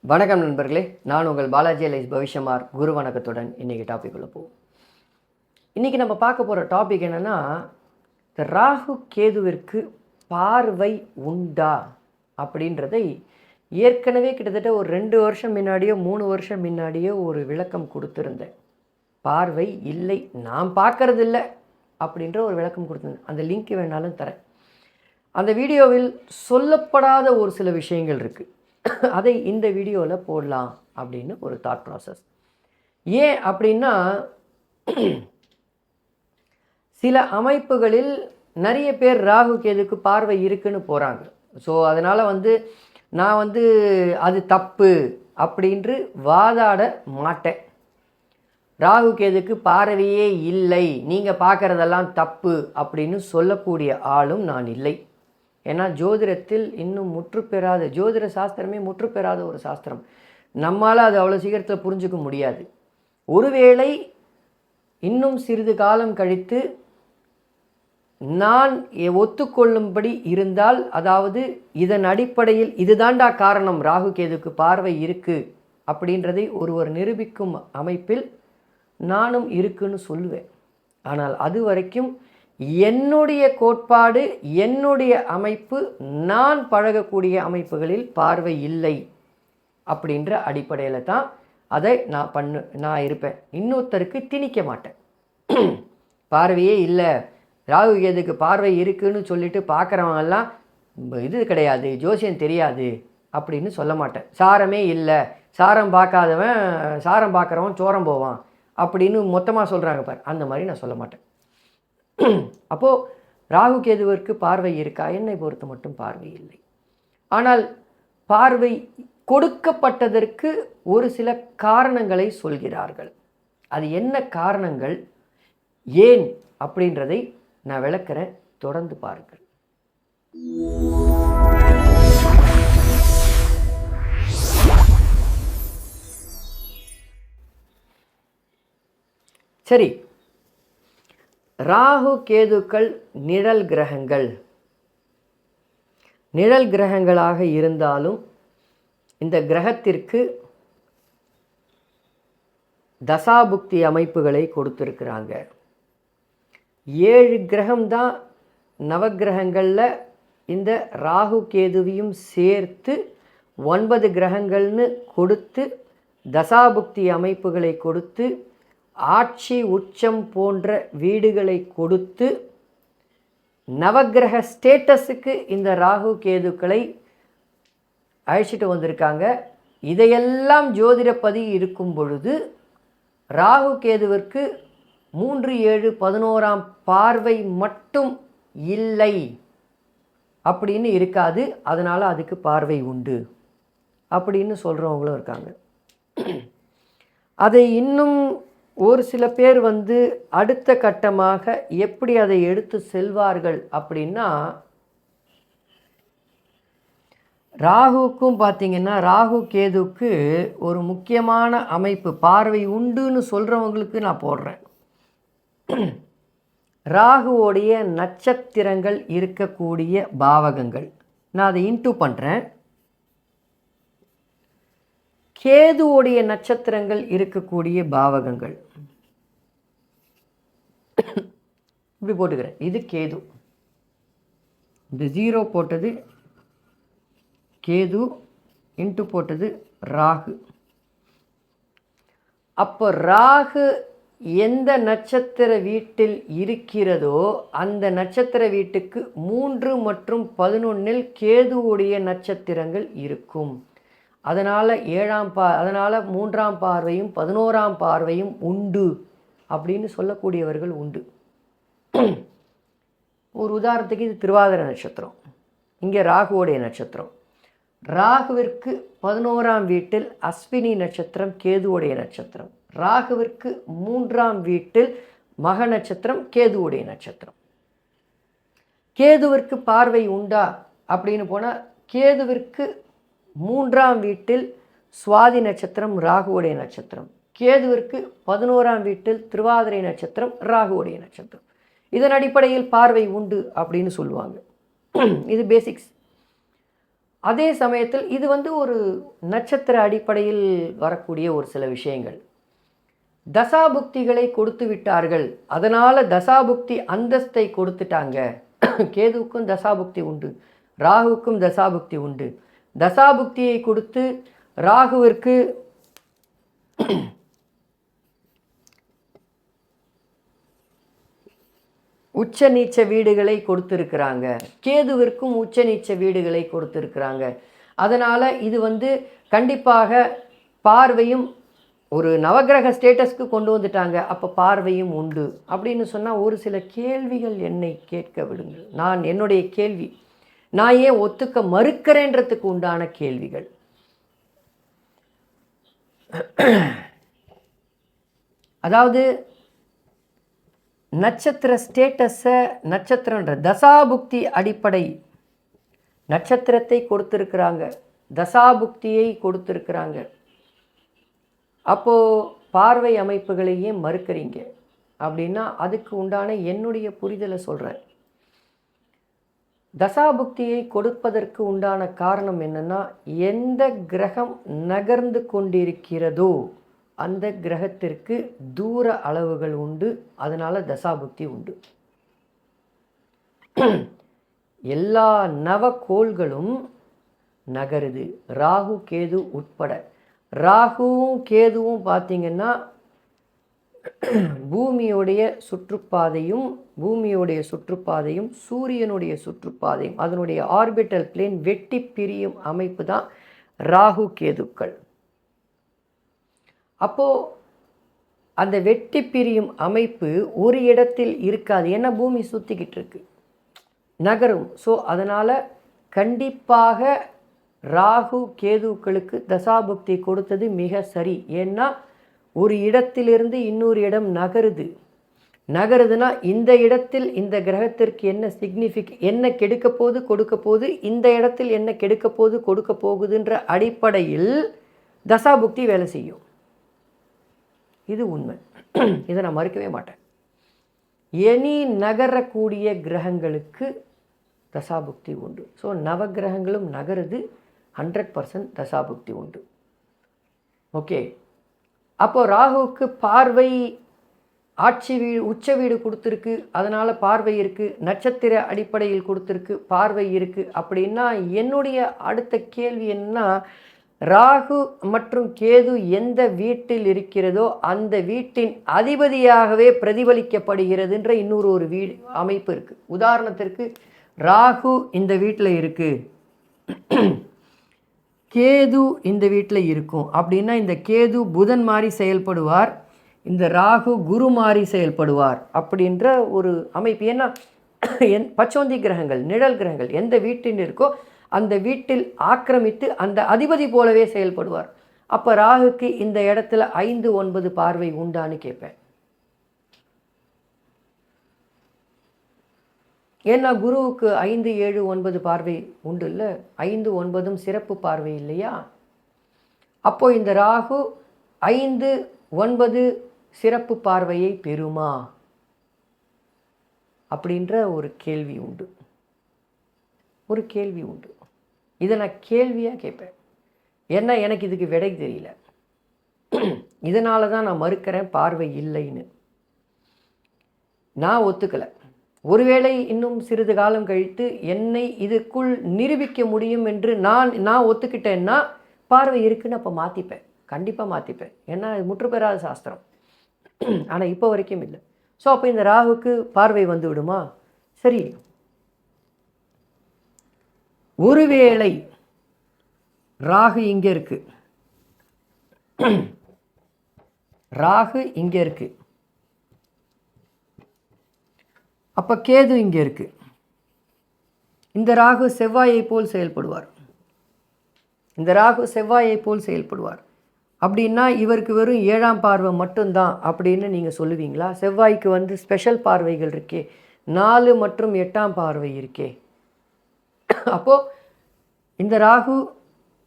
வணக்கம் நண்பர்களே, நான் உங்கள் பாலாஜி லைஸ் பவிஷ்யமார் குரு வணக்கத்துடன் இன்றைக்கி டாபிக் உள்ள போவோம். இன்றைக்கி நம்ம பார்க்க போகிற டாபிக் என்னென்னா, இந்த ராகு கேதுவிற்கு பார்வை உண்டா அப்படின்றதை ஏற்கனவே கிட்டத்தட்ட ஒரு 2 வருஷம் முன்னாடியோ 3 வருஷம் முன்னாடியோ ஒரு விளக்கம் கொடுத்துருந்தேன். பார்வை இல்லை, நான் பார்க்கறது இல்லை அப்படின்ற ஒரு விளக்கம் கொடுத்துருந்தேன். அந்த லிங்க் வேணாலும் தரேன். அந்த வீடியோவில் சொல்லப்படாத ஒரு சில விஷயங்கள் இருக்குது, அதை இந்த வீடியோவில் போடலாம் அப்படின்னு ஒரு தாட் ப்ராசஸ். ஏன் அப்படின்னா, சில அமைப்புகளில் நிறைய பேர் ராகு கேதுக்கு பார்வை இருக்குன்னு போகிறாங்க. ஸோ அதனால் நான் அது தப்பு அப்படின்று வாதாட மாட்டேன். ராகு கேதுக்கு பார்வையே இல்லை, நீங்கள் பார்க்குறதெல்லாம் தப்பு அப்படின்னு சொல்லக்கூடிய ஆளும் நான் இல்லை. ஏன்னா ஜோதிடத்தில் இன்னும் முற்றுப்பெறாத, ஜோதிட சாஸ்திரமே முற்றுப்பெறாத ஒரு சாஸ்திரம். நம்மளால் அது அவ்வளோ சீக்கிரத்தில் புரிஞ்சுக்க முடியாது. ஒருவேளை இன்னும் சிறிது காலம் கழித்து நான் ஒத்துக்கொள்ளும்படி இருந்தால், அதாவது இதன் அடிப்படையில் இதுதாண்டா காரணம் ராகு கேதுக்கு பார்வை இருக்குது அப்படின்றதை ஒருவர் நிரூபிக்கும் அமைப்பில் நானும் இருக்குன்னு சொல்லுவேன். ஆனால் அது வரைக்கும் என்னுடைய கோட்பாடு, என்னுடைய அமைப்பு, நான் பழகக்கூடிய அமைப்புகளில் பார்வை இல்லை அப்படின்ற அடிப்படையில் தான் அதை நான் இருப்பேன். இன்னொருத்தருக்கு திணிக்க மாட்டேன். பார்வையே இல்லை, ராகு கேதுக்கு பார்வை இருக்குன்னு சொல்லிட்டு பார்க்குறவங்கெல்லாம் இது கிடையாது, ஜோசியம் தெரியாது அப்படின்னு சொல்ல மாட்டேன். சாரமே இல்லை, சாரம் பார்க்காதவன் சாரம் பார்க்குறவன் சோரம் போவான் அப்படின்னு மொத்தமாக சொல்கிறாங்க பார், அந்த மாதிரி நான் சொல்ல மாட்டேன். அப்போது ராகு கேதுவிற்கு பார்வை இருக்கா? என்னை பொறுத்த மட்டும் பார்வை இல்லை. ஆனால் பார்வை கொடுக்கப்பட்டதற்கு ஒரு சில காரணங்களை சொல்கிறார்கள். அது என்ன காரணங்கள், ஏன் அப்படின்றதை நான் விளக்குறேன், தொடர்ந்து பாருங்கள். சரி, ராகு கேதுக்கள் நிழல் கிரகங்கள். நிழல் கிரகங்களாக இருந்தாலும் இந்த கிரகத்திற்கு தசாபுக்தி அமைப்புகளை கொடுத்துருக்குறாங்க. 7 கிரகம்தான் நவகிரகங்களில் இந்த ராகு கேதுவையும் சேர்த்து 9 கிரகங்கள்னு கொடுத்து தசாபுக்தி அமைப்புகளை கொடுத்து ஆட்சி உச்சம் போன்ற வீடுகளை கொடுத்து நவகிரக ஸ்டேட்டஸுக்கு இந்த ராகு கேதுக்களை அழைச்சிட்டு வந்திருக்காங்க. இதையெல்லாம் ஜோதிடப்பதி இருக்கும் பொழுது ராகு கேதுவிற்கு 3, 7, 11ஆம் பார்வை மட்டும் இல்லை அப்படின்னு இருக்காது, அதனால் அதுக்கு பார்வை உண்டு அப்படின்னு சொல்கிறவங்களும் இருக்காங்க. அதை இன்னும் ஒரு சில பேர் அடுத்த கட்டமாக எப்படி அதை எடுத்து செல்வார்கள் அப்படின்னா, ராகுக்கும் பார்த்திங்கன்னா, ராகு கேதுக்கு ஒரு முக்கியமான அமைப்பு பார்வை உண்டுன்னு சொல்கிறவங்களுக்கு நான் போடுறேன். ராகுவோடைய நட்சத்திரங்கள் இருக்கக்கூடிய பாவகங்கள் நான் அதை இன்டூ பண்ணுறேன். கேதுவோடைய நட்சத்திரங்கள் இருக்கக்கூடிய பாவகங்கள் இப்படி போட்டுக்கிறேன். இது கேது, இந்த 0 போட்டது கேது, இன்ட்டு போட்டது ராகு. அப்போ ராகு எந்த நட்சத்திர வீட்டில் இருக்கிறதோ அந்த நட்சத்திர வீட்டுக்கு 3 மற்றும் 11இல் கேதுவுடைய நட்சத்திரங்கள் இருக்கும். அதனால் 3ஆம் பார்வையும் 11ஆம் பார்வையும் உண்டு அப்படின்னு சொல்லக்கூடியவர்கள் உண்டு. ஒரு உதாரணத்துக்கு இது திருவாதிரை நட்சத்திரம், இங்கே ராகுவோடைய நட்சத்திரம். ராகுவிற்கு 11ஆம் வீட்டில் அஸ்வினி நட்சத்திரம் கேதுவுடைய நட்சத்திரம். ராகுவிற்கு 3ஆம் வீட்டில் மக நட்சத்திரம் கேதுவுடைய நட்சத்திரம். கேதுவிற்கு பார்வை உண்டா அப்படின்னு போனால், கேதுவிற்கு 3ஆம் வீட்டில் சுவாதி நட்சத்திரம் ராகுவுடைய நட்சத்திரம். கேதுவிற்கு 11ஆம் வீட்டில் திருவாதிரை நட்சத்திரம் ராகுவுடைய நட்சத்திரம். இதன் அடிப்படையில் பார்வை உண்டு அப்படின்னு சொல்லுவாங்க. இது பேசிக்ஸ். அதே சமயத்தில் இது ஒரு நட்சத்திர அடிப்படையில் வரக்கூடிய ஒரு சில விஷயங்கள். தசாபுக்திகளை கொடுத்து விட்டார்கள், அதனால் தசாபுக்தி அந்தஸ்தை கொடுத்துட்டாங்க. கேதுவுக்கும் தசாபுக்தி உண்டு, ராகுவுக்கும் தசாபுக்தி உண்டு. தசாபுக்தியை கொடுத்து ராகுவிற்கு உச்ச நீச்ச வீடுகளை கொடுத்துருக்குறாங்க, கேதுவிற்கும் உச்ச நீச்ச வீடுகளை கொடுத்துருக்குறாங்க. அதனால் இது கண்டிப்பாக பார்வையும் ஒரு நவகிரக ஸ்டேட்டஸ்க்கு கொண்டு வந்துட்டாங்க, அப்போ பார்வையும் உண்டு அப்படின்னு சொன்னால் ஒரு சில கேள்விகள் என்னை கேட்க விடுங்கள். நான் என்னுடைய கேள்வி, நான் ஏன் ஒத்துக்க மறுக்கிறேன்றதுக்கு உண்டான கேள்விகள். அதாவது நட்சத்திர ஸ்டேட்டஸை, நட்சத்திரன்ற தசாபுக்தி அடிப்படை நட்சத்திரத்தை கொடுத்துருக்குறாங்க, தசாபுக்தியை கொடுத்துருக்குறாங்க. அப்போது பார்வை அமைப்புகளையே மறுக்கிறீங்க அப்படின்னா அதுக்கு உண்டான என்னுடைய புரிதலை சொல்கிறேன். தசாபுக்தியை கொடுப்பதற்கு உண்டான காரணம் என்னென்னா, எந்த கிரகம் நகர்ந்து கொண்டிருக்கிறதோ அந்த கிரகத்திற்கு தூர அளவுகள் உண்டு, அதனால் தசாபுக்தி உண்டு. எல்லா நவக்கோள்களும் நகருது, ராகு கேது உட்பட. ராகுவும் கேதுவும் பார்த்திங்கன்னா பூமியுடைய சுற்றுப்பாதையும் சூரியனுடைய சுற்றுப்பாதையும் அதனுடைய ஆர்பிட்டல் பிளேன் வெட்டி பிரியும் அமைப்பு தான் ராகு கேதுக்கள். அப்போது அந்த வெட்டி பிரியும் அமைப்பு ஒரு இடத்தில் இருக்காது, ஏன்னா பூமி சுற்றிக்கிட்டு இருக்கு, நகரும். ஸோ அதனால் கண்டிப்பாக ராகு கேதுக்களுக்கு தசாபுக்தி கொடுத்தது மிக சரி. ஏன்னா ஒரு இடத்திலிருந்து இன்னொரு இடம் நகருதுன்னா இந்த இடத்தில் இந்த கிரகத்திற்கு என்ன என்ன கெடுக்க போது கொடுக்க போது, இந்த இடத்தில் என்ன கெடுக்க போது கொடுக்க போகுதுன்ற அடிப்படையில் தசாபுக்தி வேலை செய்யும். இது உண்மை, இதை நான் மறுக்கவே மாட்டேன். எனி நகரக்கூடிய கிரகங்களுக்கு தசாபுக்தி உண்டு. ஸோ நவகிரகங்களும் நகருது, 100% தசாபுக்தி உண்டு. ஓகே, அப்போது ராகுவுக்கு பார்வை ஆட்சி வீடு உச்ச வீடு கொடுத்துருக்கு, அதனால் பார்வை இருக்குது, நட்சத்திர அடிப்படையில் கொடுத்துருக்கு, பார்வை இருக்குது. அப்படின்னா என்னுடைய அடுத்த கேள்வி என்னன்னா, ராகு மற்றும் கேது எந்த வீட்டில் இருக்கிறதோ அந்த வீட்டின் அதிபதியாகவே பிரதிபலிக்கப்படுகிறதுன்ற இன்னொரு வீடு அமைப்பு இருக்குது. உதாரணத்திற்கு ராகு இந்த வீட்டில் இருக்குது, கேது இந்த வீட்டில் இருக்கும் அப்படின்னா இந்த கேது புதன் மாதிரி செயல்படுவார், இந்த ராகு குரு மாதிரி செயல்படுவார் அப்படின்ற ஒரு அமைப்பு. ஏன்னா பச்சோந்தி கிரகங்கள், நிழல் கிரகங்கள் எந்த வீட்டில் இருக்கோ அந்த வீட்டில் ஆக்கிரமித்து அந்த அதிபதி போலவே செயல்படுவார். அப்போ ராகுக்கு இந்த இடத்துல 5, 9 பார்வை உண்டான்னு கேட்பேன். ஏன்னா குருவுக்கு 5, 7, 9 பார்வை உண்டு இல்லை, 5, 9 சிறப்பு பார்வை இல்லையா? அப்போது இந்த ராகு 5, 9 சிறப்பு பார்வையை பெறுமா அப்படின்ற ஒரு கேள்வி உண்டு. இதை நான் கேள்வியாக கேட்பேன். ஏன்னா எனக்கு இதுக்கு விடை தெரியல, இதனால தான் நான் மறுக்கிறேன் பார்வை இல்லைன்னு. நான் ஒத்துக்கலை. ஒருவேளை இன்னும் சிறிது காலம் கழித்து என்னை இதுக்குள் நிரூபிக்க முடியும் என்று நான் ஒத்துக்கிட்டேன்னா பார்வை இருக்குன்னு அப்போ மாற்றிப்பேன், கண்டிப்பாக மாற்றிப்பேன். ஏன்னா இது முற்றுப்பெறாத சாஸ்திரம். ஆனால் இப்போ வரைக்கும் இல்லை. ஸோ அப்போ இந்த ராகுக்கு பார்வை வந்து விடுமா? சரி, ஒருவேளை ராகு இங்கே இருக்கு, அப்போ கேது இங்கே இருக்கு, இந்த ராகு செவ்வாயை போல் செயல்படுவார். அப்படின்னா இவருக்கு வெறும் 7ஆம் பார்வை மட்டும்தான் அப்படின்னு நீங்கள் சொல்லுவீங்களா? செவ்வாய்க்கு ஸ்பெஷல் பார்வைகள் இருக்கே, 4 மற்றும் 8ஆம் பார்வை இருக்கே. அப்போது இந்த ராகு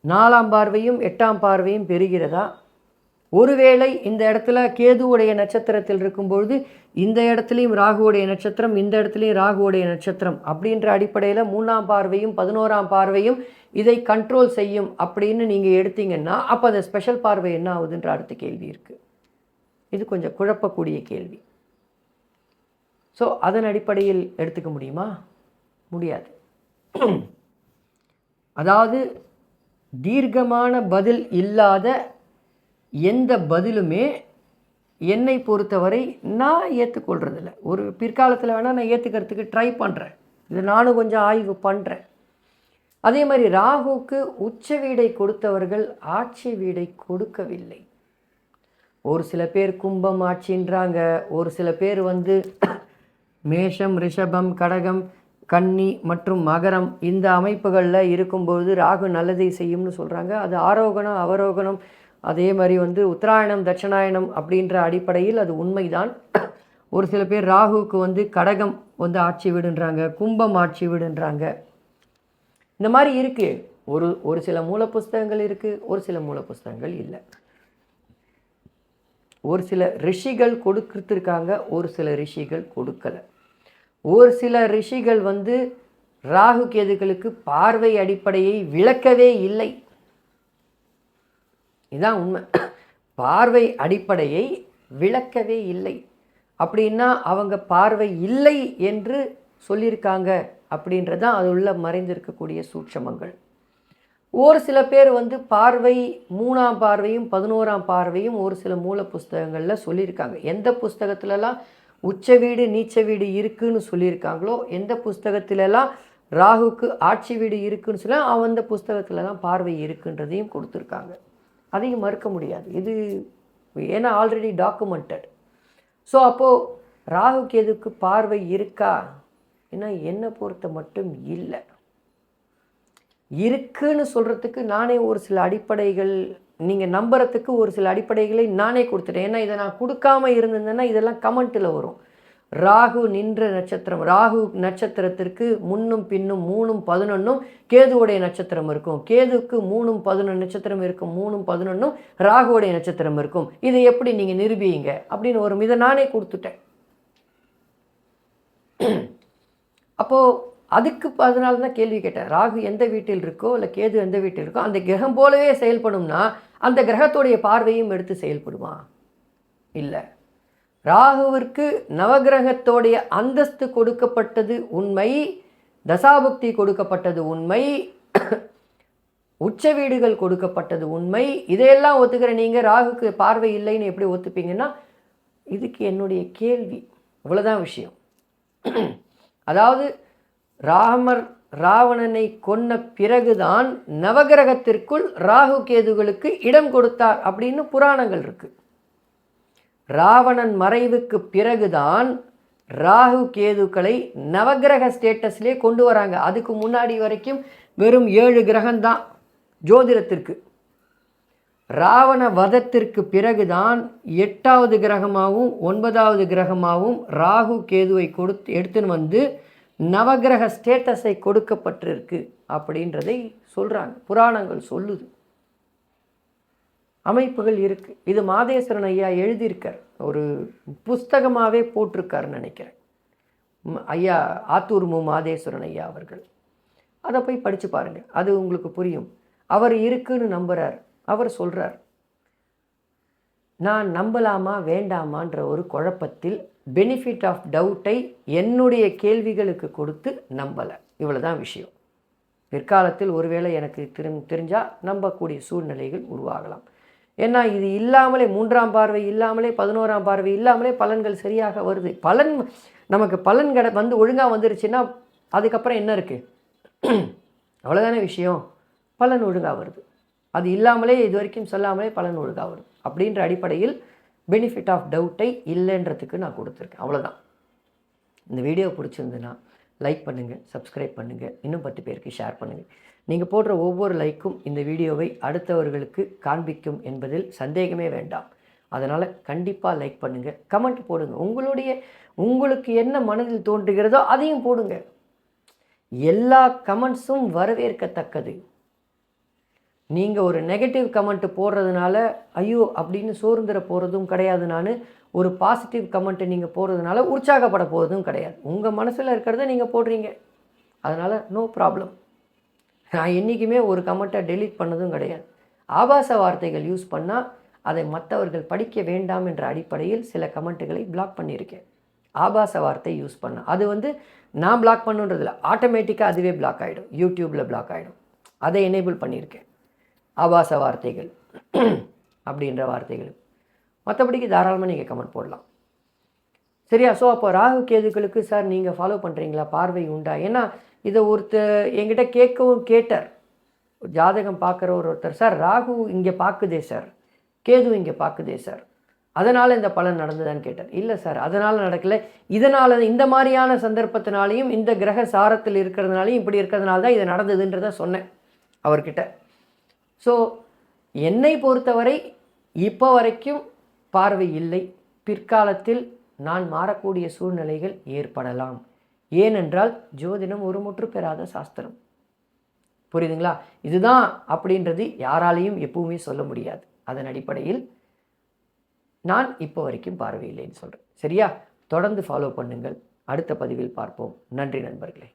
4ஆம் பார்வையும் 8ஆம் பார்வையும் பெறுகிறதா? ஒருவேளை இந்த இடத்துல கேதுவுடைய நட்சத்திரத்தில் இருக்கும்பொழுது இந்த இடத்துலையும் ராகுவுடைய நட்சத்திரம், இந்த இடத்துலையும் ராகுவுடைய நட்சத்திரம் அப்படின்ற அடிப்படையில் 3ஆம் பார்வையும் 11ஆம் பார்வையும் இதை கண்ட்ரோல் செய்யும் அப்படின்னு நீங்கள் எடுத்தீங்கன்னா அப்போ அந்த ஸ்பெஷல் பார்வை என்ன ஆகுதுன்ற அடுத்த கேள்வி இருக்குது. இது கொஞ்சம் குழப்பக்கூடிய கேள்வி. ஸோ அதன் அடிப்படையில் எடுத்துக்க முடியுமா? முடியாது. அதாவது தீர்க்கமான பதில் இல்லாத எந்த பதிலுமே என்னை பொறுத்தவரை நான் ஏற்றுக்கொள்கிறதில்ல. ஒரு பிற்காலத்தில் வேணால் நான் ஏற்றுக்கிறதுக்கு ட்ரை பண்ணுறேன். இது நானும் கொஞ்சம் ஆய்வு பண்ணுறேன். அதே மாதிரி ராகுவுக்கு உச்ச வீடை கொடுத்தவர்கள் ஆட்சி வீடை கொடுக்கவில்லை. ஒரு சில பேர் கும்பம் ஆட்சின்றாங்க, ஒரு சில பேர் மேஷம், ரிஷபம், கடகம், கன்னி மற்றும் மகரம் இந்த அமைப்புகளில் இருக்கும்போது ராகு நல்லதை செய்யும்னு சொல்கிறாங்க. அது ஆரோகணம், அவரோகணம், அதே மாதிரி உத்தராயணம், தட்சிணாயணம் அப்படின்ற அடிப்படையில் அது உண்மைதான். ஒரு சில பேர் ராகுவுக்கு கடகம் ஆட்சி வீடுன்றாங்க, கும்பம் ஆட்சி வீடுன்றாங்க. இந்த மாதிரி இருக்குது. ஒரு சில மூல புஸ்தகங்கள் இருக்குது, ஒரு சில மூல புஸ்தகங்கள் இல்லை. ஒரு சில ரிஷிகள் கொடுத்துருக்காங்க, ஒரு சில ரிஷிகள் கொடுக்கலை. ஒரு சில ரிஷிகள் ராகு கேதுக்களுக்கு பார்வை அடிப்படையை விளக்கவே இல்லை. இதுதான் உண்மை. பார்வை அடிப்படையை விளக்கவே இல்லை. அப்படின்னா அவங்க பார்வை இல்லை என்று சொல்லியிருக்காங்க அப்படின்றதான் அது உள்ள மறைந்திருக்கக்கூடிய சூட்சமங்கள். ஒரு சில பேர் பார்வை 3ஆம் பார்வையும் 11ஆம் பார்வையும் ஒரு சில மூல புஸ்தகங்களில் சொல்லியிருக்காங்க. எந்த புஸ்தகத்திலலாம் உச்ச வீடு நீச்ச வீடு இருக்குன்னு சொல்லியிருக்காங்களோ, எந்த புஸ்தகத்திலலாம் ராகுக்கு ஆட்சி வீடு இருக்குன்னு சொல்ல அந்த புஸ்தகத்திலலாம் பார்வை இருக்குன்றதையும் கொடுத்துருக்காங்க. அதையும் மறுக்க முடியாது. இது ஏன்னா ஆல்ரெடி டாக்குமெண்டட். ஸோ அப்போது ராகு கேதுக்கு பார்வை இருக்கா? ஏன்னா என்னை பொறுத்த மட்டும் இல்லை. இருக்குன்னு சொல்கிறதுக்கு நானே ஒரு சில அடிப்படைகள், நீங்கள் நம்புறதுக்கு ஒரு சில அடிப்படைகளை நானே கொடுத்துட்டேன். ஏன்னா இதை நான் கொடுக்காம இருந்திருந்தேன்னா இதெல்லாம் கமெண்ட்டில் வரும். ராகு நின்ற நட்சத்திரம், ராகு நட்சத்திரத்திற்கு முன்னும் பின்னும் 3ம் 11ம் கேதுவுடைய நட்சத்திரம் இருக்கும், கேதுக்கு 3ம் 11 நட்சத்திரம் இருக்கும், 3ம் 11ம் ராகுவுடைய நட்சத்திரம் இருக்கும். இதை எப்படி நீங்கள் நிரூபிங்க அப்படின்னு ஒரு இதை நானே கொடுத்துட்டேன். அப்போது அதுக்கு அதனால தான் கேள்வி கேட்டேன். ராகு எந்த வீட்டில் இருக்கோ இல்லை கேது எந்த வீட்டில் இருக்கோ அந்த கிரகம் போலவே செயல்படும்னா அந்த கிரகத்துடைய பார்வையும் எடுத்து செயல்படுமா? இல்லை. ராகுவிற்கு நவகிரகத்தோடைய அந்தஸ்து கொடுக்கப்பட்டது உண்மை, தசாபுக்தி கொடுக்கப்பட்டது உண்மை, உச்ச வீடுகள் கொடுக்கப்பட்டது உண்மை. இதையெல்லாம் ஒத்துக்கிற நீங்கள் ராகுக்கு பார்வை இல்லைன்னு எப்படி ஒத்துப்பீங்கன்னா இதுக்கு என்னுடைய கேள்வி. இவ்வளோதான் விஷயம். அதாவது ராவணனை கொன்ன பிறகுதான் நவகிரகத்திற்குள் ராகு கேதுகளுக்கு இடம் கொடுத்தார் அப்படின்னு புராணங்கள் இருக்கு. ராவணன் மறைவுக்கு பிறகுதான் ராகு கேதுக்களை நவகிரக ஸ்டேட்டஸ்லேயே கொண்டு வராங்க. அதுக்கு முன்னாடி வரைக்கும் வெறும் 7 கிரகம்தான் ஜோதிடத்திற்கு. ராவண வதத்திற்கு பிறகுதான் 8வது கிரகமாகவும் 9வது கிரகமாகவும் ராகு கேதுவை எடுத்துன்னு நவகிரக ஸ்டேட்டஸை கொடுக்கப்பட்டிருக்கு அப்படின்றதை சொல்கிறாங்க. புராணங்கள் சொல்லுது, அமைப்புகள் இருக்குது. இது மாதேஸ்வரன் ஐயா எழுதியிருக்கார், ஒரு புஸ்தகமாகவே போட்டிருக்காருன்னு நினைக்கிறேன். ஐயா ஆத்தூர் மாதேஸ்வரன் ஐயா அவர்கள். அதை போய் படித்து பாருங்கள், அது உங்களுக்கு புரியும். அவர் இருக்குன்னு நம்புகிறார். அவர் சொல்கிறார், நான் நம்பலாமா வேண்டாமான்ற ஒரு குழப்பத்தில் பெனிஃபிட் ஆஃப் டவுட்டை என்னுடைய கேள்விகளுக்கு கொடுத்து நம்பலை. இவ்வளோதான் விஷயம். பிற்காலத்தில் ஒருவேளை எனக்கு தெரிஞ்சால் நம்பக்கூடிய சூழ்நிலைகள் உருவாகலாம். ஏன்னா இது இல்லாமலே 3ஆம் பார்வை இல்லாமலே 11ஆம் பார்வை இல்லாமலே பலன்கள் சரியாக வருது. நமக்கு பலன் ஒழுங்காக வந்துருச்சுன்னா அதுக்கப்புறம் என்ன இருக்குது? அவ்வளோதானே விஷயம். பலன் ஒழுங்காக வருது. அது இல்லாமலே இது வரைக்கும் சொல்லாமலே பலன் ஒழுங்காக வருது அப்படின்ற அடிப்படையில் பெனிஃபிட் ஆஃப் டவுட்டை இல்லைன்றதுக்கு நான் கொடுத்துருக்கேன். அவ்வளோதான். இந்த வீடியோ பிடிச்சிருந்துன்னா லைக் பண்ணுங்கள், சப்ஸ்கிரைப் பண்ணுங்கள், இன்னும் 10 பேருக்கு ஷேர் பண்ணுங்கள். நீங்கள் போடுற ஒவ்வொரு லைக்கும் இந்த வீடியோவை அடுத்தவர்களுக்கு காண்பிக்கும் என்பதில் சந்தேகமே வேண்டாம். அதனால் கண்டிப்பாக லைக் பண்ணுங்கள், கமெண்ட் போடுங்க. உங்களுக்கு என்ன மனதில் தோன்றுகிறதோ அதையும் போடுங்க. எல்லா கமெண்ட்ஸும் வரவேற்கத்தக்கது. நீங்கள் ஒரு நெகட்டிவ் கமெண்ட் போடுறதுனால ஐயோ அப்படின்னு சோர்ந்துட போகிறதும் கிடையாது. நான் ஒரு பாசிட்டிவ் கமெண்ட்டை நீங்கள் போடுறதுனால உற்சாகப்பட போகிறதும் கிடையாது. உங்கள் மனசில் இருக்கிறத நீங்கள் போடுறீங்க, அதனால் நோ ப்ராப்ளம். நான் என்றைக்குமே ஒரு கமெண்ட்டை டெலீட் பண்ணதும் கிடையாது. ஆபாச வார்த்தைகள் யூஸ் பண்ணால் அதை மற்றவர்கள் படிக்க வேண்டாம் என்ற அடிப்படையில் சில கமெண்ட்டுகளை பிளாக் பண்ணியிருக்கேன். ஆபாச வார்த்தை யூஸ் பண்ண அது நான் பிளாக் பண்ணுன்றதில்ல, ஆட்டோமேட்டிக்காக அதுவே பிளாக் ஆகிடும், யூடியூப்பில் பிளாக் ஆகிடும். அதை எனேபிள் பண்ணியிருக்கேன். ஆபாச வார்த்தைகள் அப்படின்ற வார்த்தைகள், மற்றபடிக்கு தாராளமாக நீங்கள் கமெண்ட் போடலாம். சரியா? ஸோ அப்போ ராகு கேதுக்களுக்கு சார் நீங்கள் ஃபாலோ பண்ணுறீங்களா, பார்வை உண்டா? ஏன்னா இதை என்கிட்ட கேட்டார், ஜாதகம் பார்க்குற ஒருத்தர், சார் ராகு இங்கே பார்க்குதே சார், கேது இங்கே பார்க்குதே சார், அதனால் இந்த பலன் நடந்ததான்னு கேட்டார். இல்லை சார், அதனால் நடக்கலை, இதனால் இந்த மாதிரியான சந்தர்ப்பத்தினாலையும் இந்த கிரக சாரத்தில் இருக்கிறதுனாலையும் இப்படி இருக்கிறதுனால தான் இது நடந்ததுன்றதை சொன்னேன் அவர்கிட்ட. ஸோ என்னை பொறுத்தவரை இப்போ வரைக்கும் பார்வை இல்லை. பிற்காலத்தில் நான் மாறக்கூடிய சூழ்நிலைகள் ஏற்படலாம். ஏனென்றால் ஜோதிடம் ஒரு முற்று பெறாத சாஸ்திரம். புரியுதுங்களா? இதுதான் அப்படின்றது யாராலையும் எப்பவுமே சொல்ல முடியாது. அதன் அடிப்படையில் நான் இப்போ வரைக்கும் பார்வை இல்லைன்னு சொல்கிறேன். சரியா? தொடர்ந்து ஃபாலோ பண்ணுங்கள். அடுத்த பதிவில் பார்ப்போம். நன்றி நண்பர்களே.